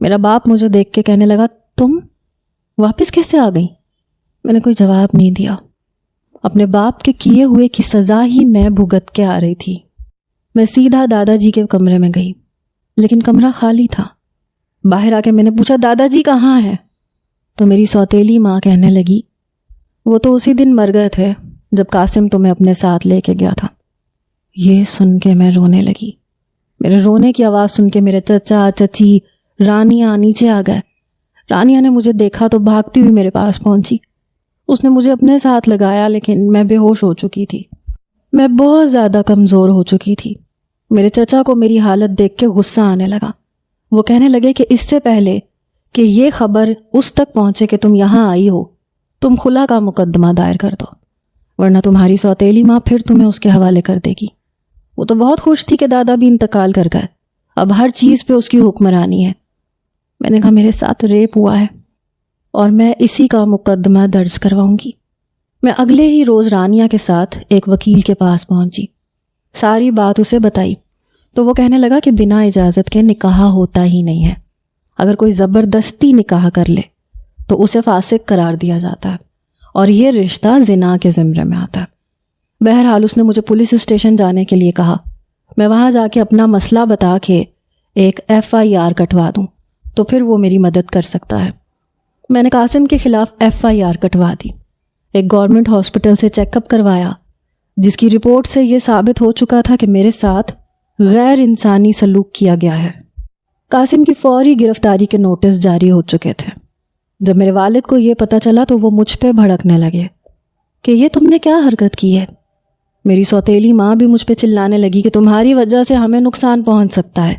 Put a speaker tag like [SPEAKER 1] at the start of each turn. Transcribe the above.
[SPEAKER 1] میرا باپ مجھے دیکھ کے کہنے لگا تم واپس کیسے آ گئی؟ میں نے کوئی جواب نہیں دیا۔ اپنے باپ کے کیے ہوئے کی سزا ہی میں بھگت کے آ رہی تھی۔ میں سیدھا دادا جی کے کمرے میں گئی، لیکن کمرہ خالی تھا۔ باہر آ کے میں نے پوچھا دادا جی کہاں ہیں؟ تو میری سوتیلی ماں کہنے لگی وہ تو اسی دن مر گئے تھے جب قاسم تمہیں اپنے ساتھ لے کے گیا تھا۔ یہ سن کے میں رونے لگی۔ میرے رونے کی آواز سن کے میرے چچا چچی رانیہ نیچے آ گئے۔ رانیہ نے مجھے دیکھا تو بھاگتی ہوئی میرے پاس پہنچی۔ اس نے مجھے اپنے ساتھ لگایا، لیکن میں بے ہوش ہو چکی تھی۔ میں بہت زیادہ کمزور ہو چکی تھی۔ میرے چچا کو میری حالت دیکھ کے غصہ آنے لگا۔ وہ کہنے لگے کہ اس سے پہلے کہ یہ خبر اس تک پہنچے کہ تم یہاں آئی ہو، تم خلا کا مقدمہ دائر کر دو، ورنہ تمہاری سوتیلی ماں پھر تمہیں اس کے حوالے کر دے گی۔ وہ تو بہت خوش تھی کہ دادا بھی انتقال کر گئے، اب ہر چیز پہ اس کی حکمرانی ہے۔ میں نے کہا میرے ساتھ ریپ ہوا ہے اور میں اسی کا مقدمہ درج کرواؤں گی۔ میں اگلے ہی روز رانیہ کے ساتھ ایک وکیل کے پاس پہنچی، ساری بات اسے بتائی تو وہ کہنے لگا کہ بنا اجازت کے نکاح ہوتا ہی نہیں ہے، اگر کوئی زبردستی نکاح کر لے تو اسے فاسق قرار دیا جاتا ہے اور یہ رشتہ زنا کے زمرے میں آتا ہے۔ بہرحال اس نے مجھے پولیس اسٹیشن جانے کے لیے کہا، میں وہاں جا کے اپنا مسئلہ بتا کے ایک FIR کٹوا دوں تو پھر وہ میری مدد کر سکتا ہے۔ میں نے قاسم کے خلاف FIR کٹوا دی، ایک گورنمنٹ ہاسپٹل سے چیک اپ کروایا جس کی رپورٹ سے یہ ثابت ہو چکا تھا کہ میرے ساتھ غیر انسانی سلوک کیا گیا ہے۔ قاسم کی فوری گرفتاری کے نوٹس جاری ہو چکے تھے۔ جب میرے والد کو یہ پتہ چلا تو وہ مجھ پہ بھڑکنے لگے کہ یہ تم نے کیا حرکت کی ہے۔ میری سوتیلی ماں بھی مجھ پہ چلانے لگی کہ تمہاری وجہ سے ہمیں نقصان پہنچ سکتا ہے،